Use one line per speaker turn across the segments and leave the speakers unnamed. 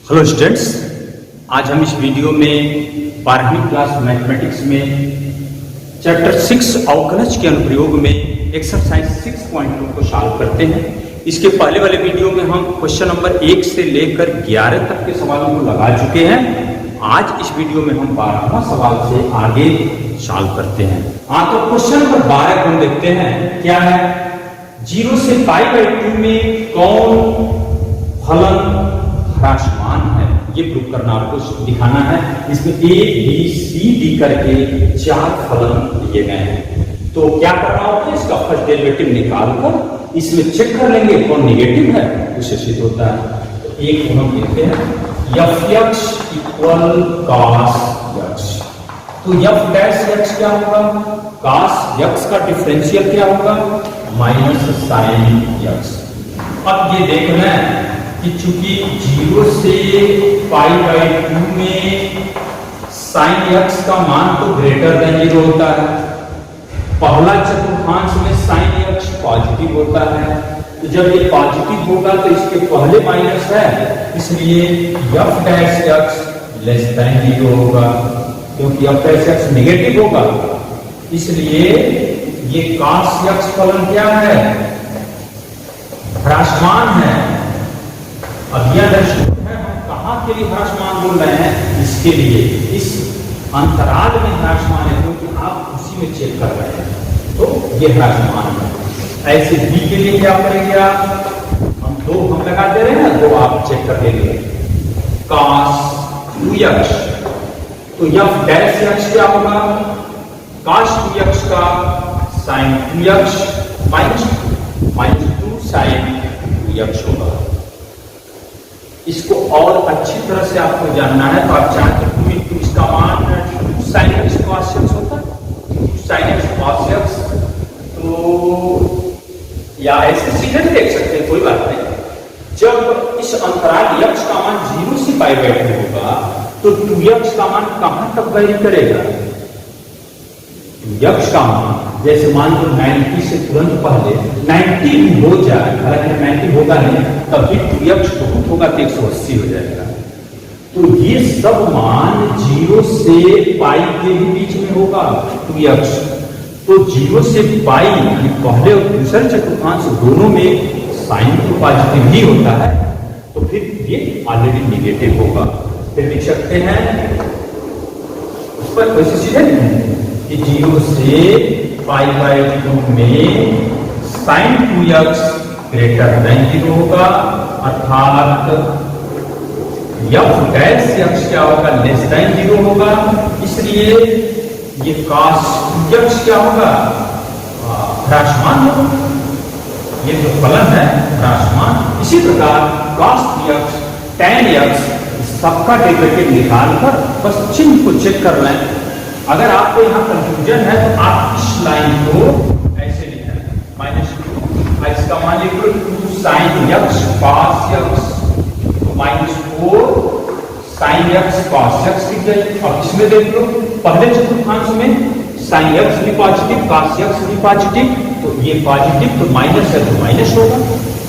Hello students, आज हम इस वीडियो में 12वीं क्लास मैथमेटिक्स में चैप्टर 6 अवकलज के अनुप्रयोग में एक्सरसाइज 6.2 को सॉल्व करते हैं। इसके पहले वाले वीडियो में हम क्वेश्चन नंबर 1 से लेकर 11 तक के सवालों को लगा चुके हैं। आज इस वीडियो में हम 12वां सवाल से आगे सॉल्व करते हैं। तो क्वेश्चन नंबर 12 को हम देखते हैं क्या है। 0 से π/2 में कौन फलन ह्रासमान है, ये प्रूव करना, आपको दिखाना है। इसमें A, B, C, D करके 4 फलन दिए गए हैं। तो क्या करना होता है, इसका फर्स्ट डेरिवेटिव निकालकर इसमें चेक कर लेंगे कौन निगेटिव है, उससे सिद्ध होता है। तो एक हम लिखते हैं f(x) = cos x। तो f डैश x क्या होगा, cos x का डिफरेंशियल क्या होगा, -sin x। अब ये देखना है कि चूंकि 0 से π/2 में sin x का मान तो ग्रेटर देन 0 होता है। पहला चतुर्थांश में sin x पॉजिटिव होता है, तो जब ये पॉजिटिव होगा तो इसके पहले माइनस है, इसलिए f डैश x <0 होगा। क्योंकि f डैश x नेगेटिव होगा, इसलिए ये cos x फलन क्या है, ह्रासमान है। अब यह दर्शाता है हम कहाँ के लिए ह्रासमान बोल रहे हैं, इसके लिए इस अंतराल में ह्रासमान है, क्योंकि आप उसी में चेक कर रहे हैं, तो ये ह्रासमान है। ऐसे बी के लिए क्या करेंगे आप, हम लगा दे रहे हैं ना, तो आप चेक कर लेंगे cos 2x। तो f डैश x क्या होगा, cos 2x का sin 2x -2 sin 2x होगा। इसको और अच्छी तरह से आपको जानना है, तो आप चाहते हैं तो इसका मान 2 sin x cos x होता है, 2 sin x cos x। तो या ऐसे सीधे देख सकते हैं, कोई बात नहीं। जब इस अंतराल x का मान 0 से π/2 होगा, तो 2x का मान कहां तक वैरी करेगा, 2x का मान जैसे मान लो 90 से तुरंत पहले 90 भी हो जाए, हालांकि 90 होगा नहीं, तब भी 2x बहुत होगा तो 180 हो जाएगा। तो ये सब मान 0 से π के भी बीच में होगा 2x। तो 0 से π यानी पहले और दूसरे चतुर्थांश दोनों में साइन तो पॉजिटिव ही होता है, तो फिर ये ऑलरेडी निगेटिव होगा। फिर लिख सकते हैं उस पर कोई सी चीज है कि 0 से π/2 में sin 2x ग्रेटर देन 0 होगा, अर्थात f डैश x क्या होगा, लेस देन 0 होगा। इसलिए ये cos 2x क्या होगा, ह्रासमान होगा। ये जो फलन है ह्रासमान। इसी प्रकार cos 3x tan x सबका डेरिवेटिव निकालकर बस चिन्ह को चेक कर लें। अगर आपको यहाँ कंफ्यूजन है तो आप इस लाइन को ऐसे लिखना है -2, इसका मान लिखो 2 sin x cos x, -4 sin x cos x लिख जाए। अब इसमें देख लो, पहले चतुर्थांश में sin x भी पॉजिटिव, cos x भी पॉजिटिव, तो ये पॉजिटिव तो माइनस है तो माइनस होगा।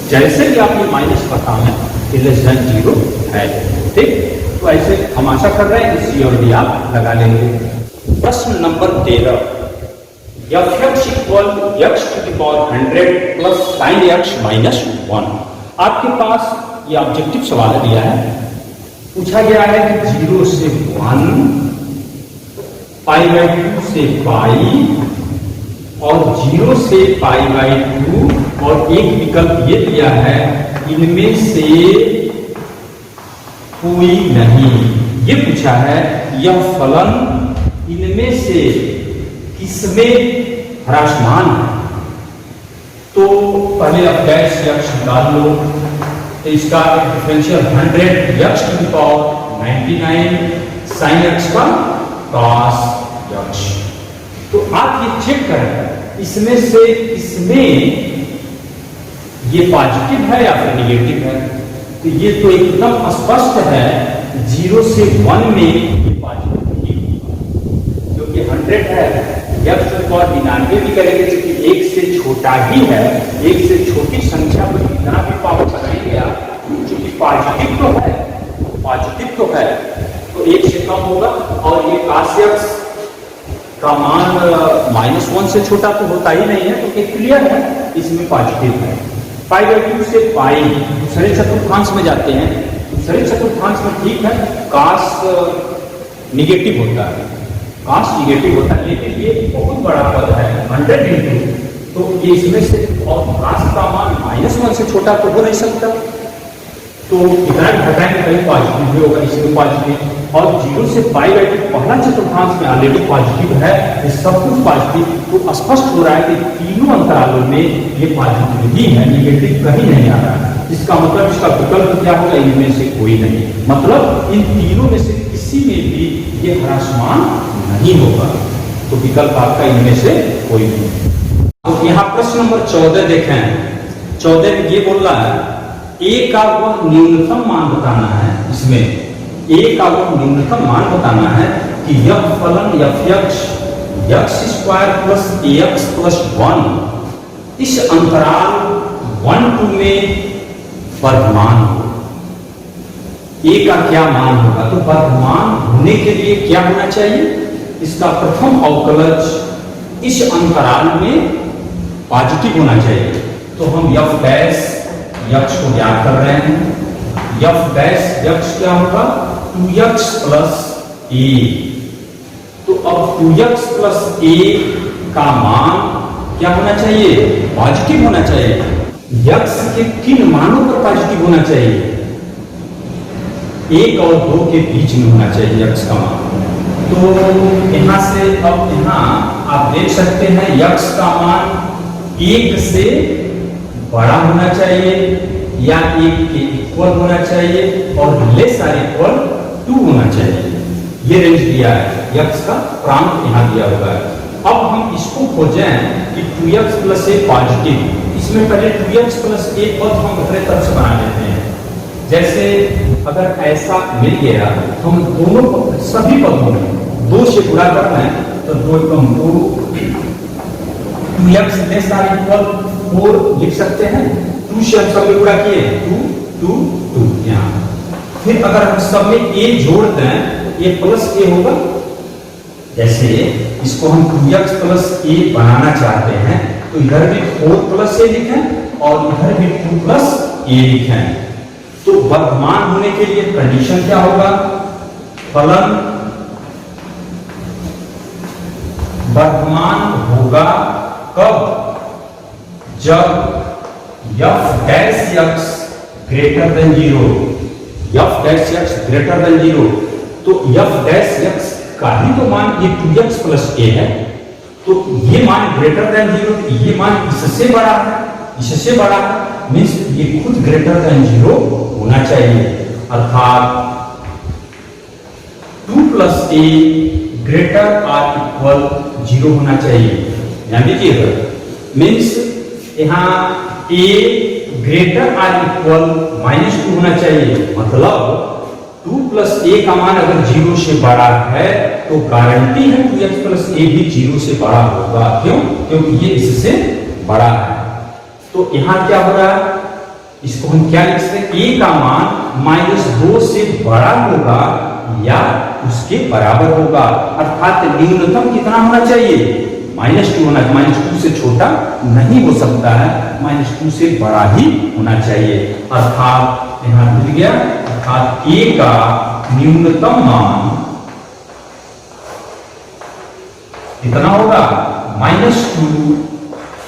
जैसे कि आप ये माइनस पता है कि लेस देन 0 है, ठीक। तो ऐसे हम आशा कर रहे हैं कि C और D आप लगा लेंगे। प्रश्न number 13, f(x) = x⁴ plus sin x -1। आपके पास ये ऑब्जेक्टिव सवाल दिया है, पूछा गया है कि 0 से 1, π/2 से π और 0 से π/2, और एक विकल्प ये दिया है इनमें से कोई नहीं। ये पूछा है यह फलन इनमें से किसमें ह्रासमान है। तो पहले आप डैश x निकाल लो, तो इसका डिफरेंशियल 100x⁴ 99 sin x का cos x। तो आप ये चेक करें इसमें से किसमें ये पॉजिटिव है या फिर निगेटिव है। तो ये तो एकदम स्पष्ट है 0 से 1 में ये पॉजिटिव ही होगा, क्योंकि 100 है, x⁴ 99 भी करेंगे क्योंकि 1 से छोटा ही है। 1 से छोटी संख्या को जितना भी पावर बनाएंगे आप, क्योंकि पॉजिटिव तो है पॉजिटिव तो है तो 1 से कम होगा, और ये cos x का मान -1 से छोटा तो होता ही नहीं है, तो ये क्लियर है इसमें पॉजिटिव है। π/2 से पाई दूसरे चतुर्थांश में जाते हैं। दूसरे चतुर्थांश में ठीक है cos निगेटिव होता है, cos निगेटिव होता है, लेकिन ये बहुत बड़ा पद है 100 इंटू, तो ये इसमें से, और cos का मान -1 से छोटा तो हो नहीं सकता, तो इतना घटाएंगे कहीं पॉजिटिव भी होगा, इसमें पॉजिटिव, और 0 से π/2 पहला चतुर्थांश में ऑलरेडी पॉजिटिव है, ये सब कुछ पॉजिटिव, तो स्पष्ट हो रहा है कि तीनों अंतरालों में ये पॉजिटिव ही है, निगेटिव कहीं नहीं आ रहा है। इसका मतलब इसका विकल्प क्या होगा, इनमें से कोई नहीं, मतलब इन तीनों में से किसी में भी ये ह्रासमान नहीं होगा, तो विकल्प आपका इनमें से कोई नहीं। तो यहाँ प्रश्न नंबर 14 देखें। 14 में ये बोल रहा है ए का वह न्यूनतम मान बताना है, इसमें ए का वह न्यूनतम मान बताना है कि यह फलन f(x) प्लस ax प्लस 1 इस अंतराल 1-2 में वर्धमान हो। ए का क्या मान होगा, तो वर्धमान होने के लिए क्या होना चाहिए, इसका प्रथम अवकलज इस अंतराल में पॉजिटिव होना चाहिए। तो हम f' को ज्ञात कर रहे हैं, f' क्या होगा 2x प्लस a, तो अब 2x प्लस a का मान क्या होना चाहिए, पॉजिटिव होना चाहिए। x के किन मानों पर पॉजिटिव होना चाहिए, 1 और 2 के बीच में होना चाहिए x का मान। तो यहां से अब यहां आप देख सकते हैं x का मान 1 से बड़ा होना चाहिए या 1 के इक्वल होना चाहिए, और लेस आर इक्वल 2 होना चाहिए। ये रेंज दिया है, x का प्रांत यहाँ दिया हुआ है। अब हम इसको खोजें कि 2x प्लस a पॉजिटिव, इसमें पहले 2x प्लस a पद हम अपने तरफ से बना लेते हैं। जैसे अगर ऐसा मिल गया तो हम दोनों सभी पदों में 2 से गुणा करना है, तो 2 कम 2x लेस आर इक्वल 4 लिख सकते हैं। 2 से हम सब में गुणा किए 2 2 2 यहाँ। फिर अगर हम सब में a जोड़ दें, ये प्लस a होगा। जैसे इसको हम 2x प्लस a बनाना चाहते हैं, तो इधर भी 4 प्लस a लिखें और इधर भी 2 प्लस a लिखें। तो वर्धमान होने के लिए कंडीशन क्या होगा, फलन वर्धमान होगा कब, जब f' greater than 0, f' greater than 0, तो f' का ही तो मान ये 2x प्लस a है, तो ये मान ग्रेटर देन 0, ये मान इससे बड़ा है, इससे बड़ा है, मींस ये खुद ग्रेटर देन 0 होना चाहिए, अर्थात 2 plus a greater or equal 0 होना चाहिए। ध्यान दीजिएगा, मींस यहाँ a ग्रेटर आर इक्वल -2 होना चाहिए, मतलब 2 प्लस a का मान अगर 0 से बड़ा है तो गारंटी है 2x प्लस a भी 0 से बड़ा होगा। क्यों, क्योंकि ये इससे बड़ा है। तो यहाँ क्या हो रहा है, इसको हम क्या लिख सकते हैं, a का मान -2 से बड़ा होगा या उसके बराबर होगा, अर्थात न्यूनतम कितना होना चाहिए, -2 होना, -2 से छोटा नहीं हो सकता है, -2 से बड़ा ही होना चाहिए। अर्थात यहाँ मिल गया, अर्थात a का न्यूनतम मान कितना होगा, -2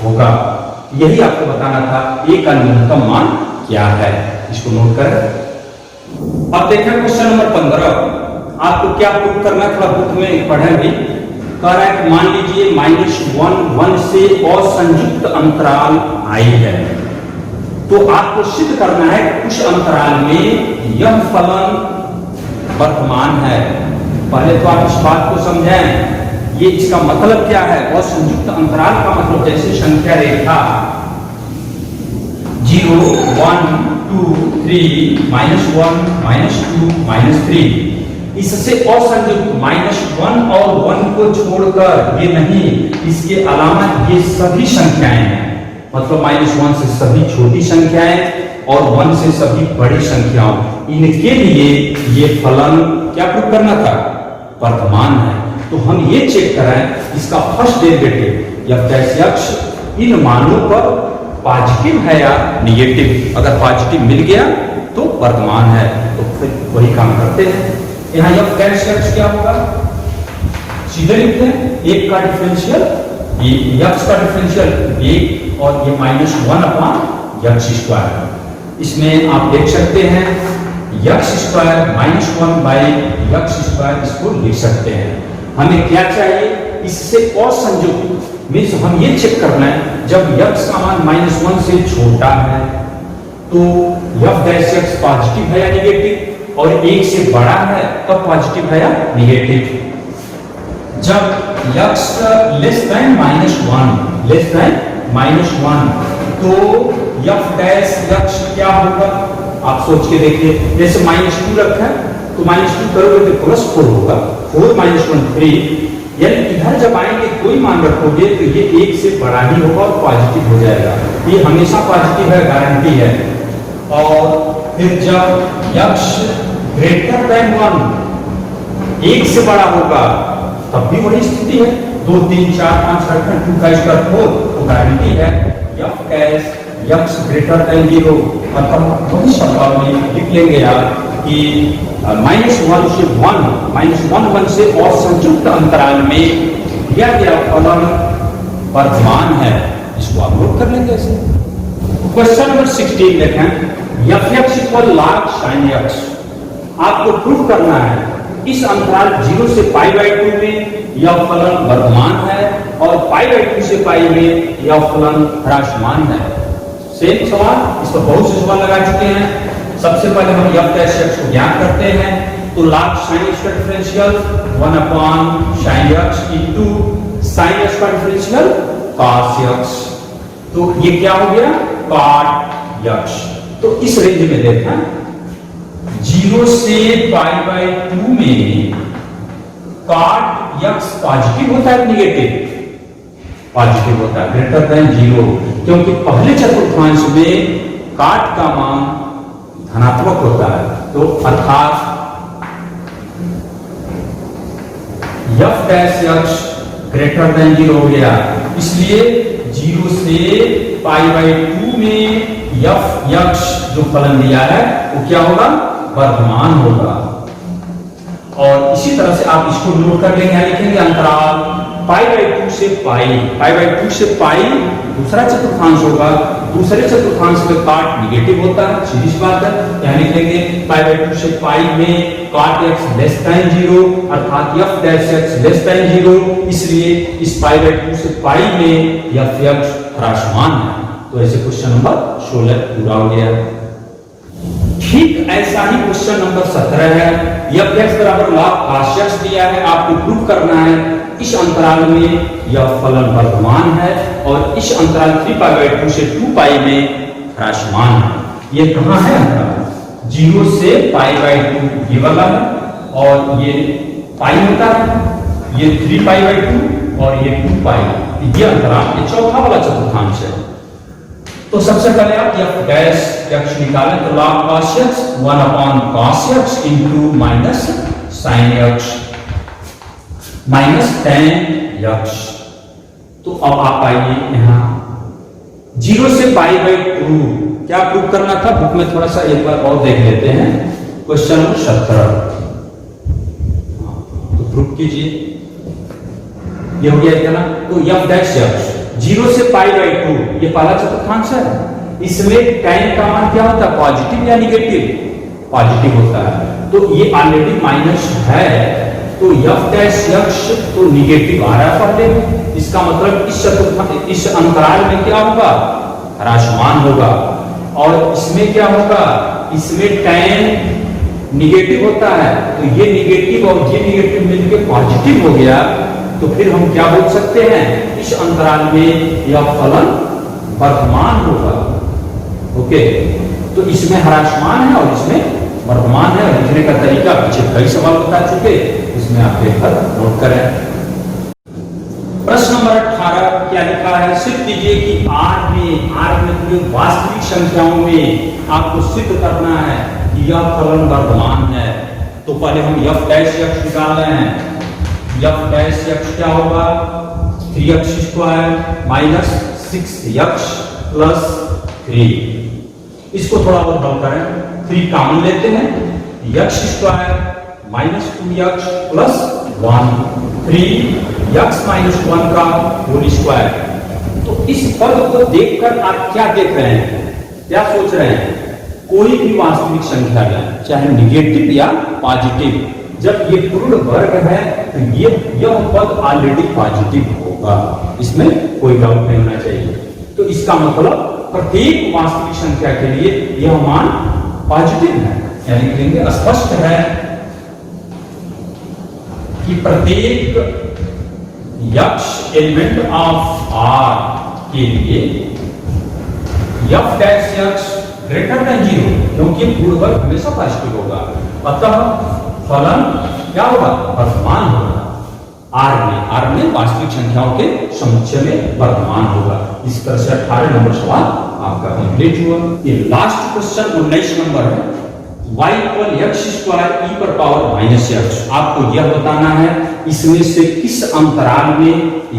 होगा। यही आपको बताना था, a का न्यूनतम मान क्या है, इसको नोट करें। अब देखें क्वेश्चन नंबर 15, आपको क्या प्रूव करना है, थोड़ा बुक में पढ़े भी। कह रहा है कि मान लीजिए -1 से असंयुक्त अंतराल i है, तो आपको सिद्ध करना है कि उस अंतराल में यह फलन वर्तमान है। पहले तो आप इस बात को समझें, ये इसका मतलब क्या है, असंयुक्त अंतराल का मतलब जैसे संख्या रेखा 0 1 2 3 -1 -2 -3, इससे असंयुक्त -1 और 1 को छोड़कर, ये नहीं, इसके अलावा ये सभी संख्याएं हैं, मतलब -1 से सभी छोटी संख्याएं और 1 से सभी बड़ी संख्याओं, इनके लिए ये फलन क्या प्रूव करना था, वर्तमान है। तो हम ये चेक कराएं इसका first derivative f dash x इन मानों पर पॉजिटिव है या निगेटिव। अगर पॉजिटिव मिल गया तो वर्तमान है, तो फिर वही काम करते हैं। यहाँ f डैश x क्या होगा, सीधे लिखते हैं, एक का डिफरेंशियल ये x का डिफरेंशियल 1 और ये -1 अपॉन x स्क्वायर। इसमें आप देख सकते हैं x square -1 by x square, इसको लिख सकते हैं। हमें क्या चाहिए, इससे और संयुक्त मीन्स हम ये चेक करना है जब x का मान -1 से छोटा है तो f डैश x पॉजिटिव है या निगेटिव, और 1 से बड़ा है तब पॉजिटिव है या निगेटिव। जब x लेस देन -1 तो f डैश x क्या होगा, आप सोच के देखिए। जैसे -2 रखा है तो -2 करोगे तो +4 होगा, 4 - 1 3, यानी इधर जब आएंगे कोई मान रखोगे तो ये 1 से बड़ा ही होगा और पॉजिटिव हो जाएगा। ये हमेशा पॉजिटिव है, गारंटी है। और फिर जब x ग्रेटर देन 1 1 से बड़ा होगा तब भी वही स्थिति है, 2 3 4 5 6 2 का स्क्वायर 4, तो गारंटी है f dash x greater than 0। मतलब वही शब्द में लिख लेंगे यार कि -1 से 1 से और संयुक्त अंतराल में दिया गया फलन वर्तमान है, इसको आप नोट कर लेंगे ऐसे। क्वेश्चन नंबर 16 देखें, f(x = log sin x) आपको प्रूव करना है इस अंतराल 0 से π/2 में यह फलन वर्तमान है और π/2 से π में यह फलन ह्रासमान है। सेम सवाल, इस पर बहुत से सवाल लगा चुके हैं। सबसे पहले हम f डैश x को ज्ञात करते हैं, तो log sin x का differential 1 upon sin x into sin x का डिफरेंशियल cos x, तो ये क्या हो गया, cot x। तो इस रेंज में देखना 0 से π/2 में cot x पॉजिटिव होता है निगेटिव, पॉजिटिव होता है, ग्रेटर देन 0, क्योंकि पहले चतुर्थांश में cot का मान धनात्मक होता है। तो अर्थात f dash x greater than 0 हो गया, इसलिए 0 से π/2 में f x जो फलन दिया है वो क्या होगा, वर्तमान होगा। और इसी तरह से आप इसको नोट कर लेंगे, लिखेंगे अंतराल π/2 से π दूसरा चतुर्थांश होगा, दूसरे चतुर्थांश में cot निगेटिव होता है, सीधी बात है। यहाँ लिखेंगे π/2 से π में cot x लेस देन 0, अर्थात f dash x less than 0, इसलिए इस π/2 से π में f x ह्रासमान है। तो ऐसे क्वेश्चन नंबर 16 पूरा हो गया। ठीक ऐसा ही क्वेश्चन नंबर 17 है, f x बराबर log cos x दिया है, आपको प्रूव करना है इस अंतराल में यह फलन वर्तमान है और इस अंतराल 3π/2 से 2π में ह्रासमान है। ये कहाँ है अंतराल, 0 से π/2 ये वाला है, और ये π होता है, ये 3π/2 और ये 2π, ये अंतराल, ये चौथा वाला चतुर्थांश है। तो सबसे पहले आप f डैश x निकालें, तो log cos x 1 upon cos x into sin x tan x। तो अब आप आइए यहाँ 0 से π/2 क्या प्रूव करना था, बुक में थोड़ा सा एक बार और देख लेते हैं। क्वेश्चन नंबर 17 तो प्रूव कीजिए, ये हो गया ना। तो f डैश x 0 से π/2 ये पहला चतुर्थांश है, इसमें tan का मान क्या होता है, पॉजिटिव या निगेटिव, पॉजिटिव होता है। तो ये ऑलरेडी माइनस है, तो f डैश x तो निगेटिव आ रहा है पहले, इसका मतलब इस अंतराल में क्या होगा, ह्रासमान होगा। और इसमें क्या होगा, इसमें tan निगेटिव होता है, तो ये निगेटिव और ये निगेटिव मिलकर पॉजिटिव हो गया। तो फिर हम क्या बोल सकते हैं, इस अंतराल में यह फलन वर्तमान होगा। ओके, तो इसमें ह्रासमान है और इसमें वर्तमान है। लिखने का तरीका पीछे कई सवाल बता चुके, इसमें आप देखकर नोट करें। प्रश्न नंबर 18 क्या क्या लिखा है, सिद्ध कीजिए कि R में पूरे वास्तविक संख्याओं में आपको सिद्ध करना है कि यह फलन वर्धमान है। तो पहले हम f डैश x निकाल रहे हैं। f डैश x क्या होगा, 3x square minus 6x plus 3। इसको थोड़ा और हल करें, 3 कॉमन लेते हैं, x square minus 2x plus 1, 3x minus 1 का होल स्क्वायर। तो इस पद को देखकर आप क्या देख रहे हैं, क्या सोच रहे हैं, कोई भी वास्तविक संख्या लें, चाहे निगेटिव या पॉजिटिव, जब ये पूर्ण वर्ग है तो यह पद ऑलरेडी पॉजिटिव होगा, इसमें कोई डाउट नहीं होना चाहिए। तो इसका मतलब प्रत्येक वास्तविक संख्या के लिए यह मान पॉजिटिव है, यानी कहेंगे स्पष्ट है कि प्रत्येक x एलिमेंट ऑफ R के लिए f dash x greater than 0, क्योंकि पूर्ण वर्ग हमेशा पॉजिटिव होगा, अतः फलन क्या होगा, वर्धमान होगा। R में वास्तविक संख्याओं के समुच्चय में वर्धमान होगा। इस तरह से 18 नंबर सवाल आपका कंप्लीट हुआ। ये लास्ट क्वेश्चन 19 नंबर है, y equal x square e पर पावर माइनस x। आपको यह बताना है इसमें से किस अंतराल में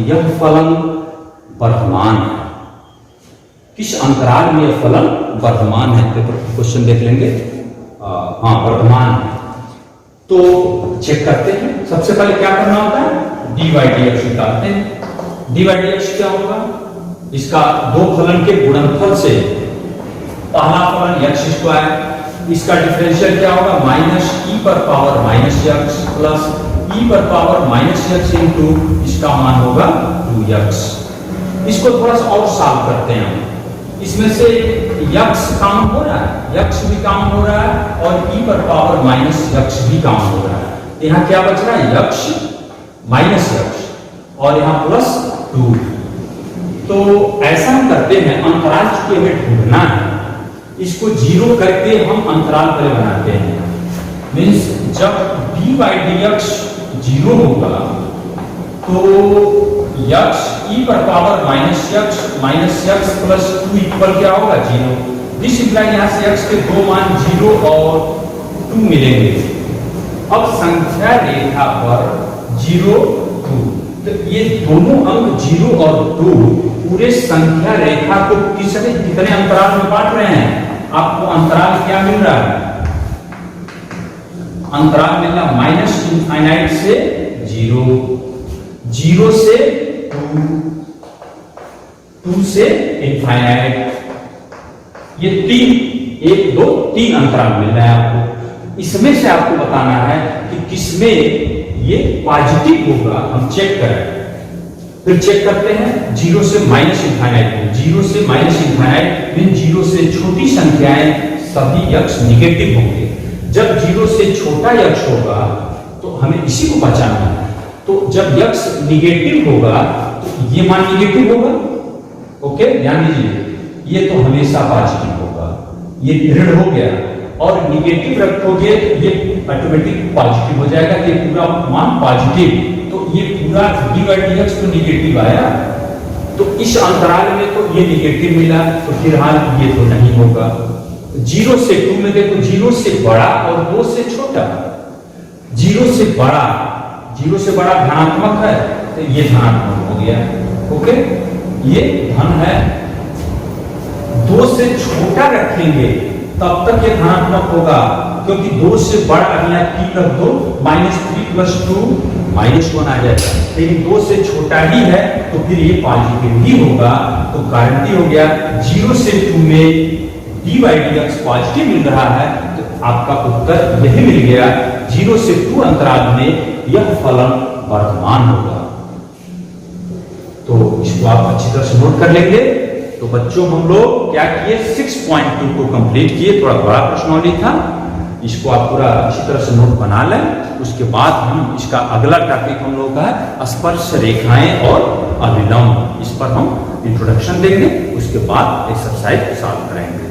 यह फलन वर्धमान है, किस अंतराल में यह फलन वर्धमान है। पेपर क्वेश्चन देख लेंगे, हाँ वर्धमान है। तो चेक करते हैं, सबसे पहले क्या करना होता है, dy dx निकालते हैं। dy dx क्या होगा, इसका दो फलन के गुणनफल से पहला फलन x स्क्वायर, इसका डिफरेंशियल क्या होगा, माइनस e पर power minus x plus e पर पावर माइनस x इंटू इसका मान होगा 2x। इसको थोड़ा सा और सॉल्व करते हैं हम, इसमें से x काम हो रहा है, x भी काम हो रहा है और e पर पावर माइनस x भी काम हो रहा है। यहाँ क्या बच रहा है, x माइनस x और यहाँ प्लस 2। तो ऐसा हम करते हैं, अंतराल चूंकि हमें ढूंढना है, इसको 0 करके हम अंतराल पहले बनाते हैं। मीन्स जब dy dx 0 होगा तो x e पर power minus x plus 2 equal क्या होगा, 0। दिस इंप्लाई यहाँ से x के दो मान 0 और 2 मिलेंगे। अब संख्या रेखा पर 0 2, तो ये दोनों अंक 0 और 2 पूरे संख्या रेखा को कितने अंतराल में बांट रहे हैं। आपको अंतराल क्या मिल रहा है, अंतराल मिल रहा माइनस इनफाइनाइट से 0, 0 से 2, 2 से इनफाइनाइट, ये 1 2 3 अंतराल मिल रहा है आपको। इसमें से आपको बताना है कि किसमें ये पॉजिटिव होगा, हम चेक करें। फिर चेक करते हैं 0 से माइनस इनफाइनाइट, 0 से माइनस इनफाइनाइट मीन 0 से छोटी संख्याएं सभी x निगेटिव होंगे। जब 0 से छोटा x होगा तो हमें इसी को बचाना है। तो जब x निगेटिव होगा तो ये मान निगेटिव होगा, ओके ध्यान दीजिए, ये तो हमेशा पॉजिटिव होगा, ये ऋण हो गया, और निगेटिव रखोगे तो ये ऑटोमेटिक पॉजिटिव हो जाएगा, ये पूरा मान पॉजिटिव। तो ये पूरा dy dx तो निगेटिव आया, तो इस अंतराल में तो ये निगेटिव मिला, तो फिलहाल ये तो नहीं होगा। 0 से 2 में देखो, 0 से बड़ा और 2 से छोटा। 0 से बड़ा धनात्मक है तो ये धनात्मक हो गया, ओके ये धन है। 2 से छोटा रखेंगे तब तक ये धनात्मक होगा, क्योंकि 2 से बड़ा यहाँ t रख दो, -3 + 2 -1 आ जाएगा। लेकिन 2 से छोटा ही है तो फिर ये पॉजिटिव ही होगा। तो गारंटी हो गया 0 से 2 में dy dx पॉजिटिव मिल रहा है, तो आपका उत्तर यही मिल गया, 0 से 2 अंतराल में यह फलन वर्धमान होगा। तो इसको आप अच्छी तरह से नोट कर लेंगे। तो बच्चों हम लोग क्या किए, 6.2 को कंप्लीट किए, थोड़ा बड़ा प्रश्नावली था, इसको आप पूरा अच्छी तरह से नोट बना लें। उसके बाद हम इसका अगला टॉपिक हम लोग का है स्पर्श रेखाएं और अभिलंब, इस पर हम इंट्रोडक्शन देंगे, उसके बाद एक्सरसाइज सॉल्व करेंगे।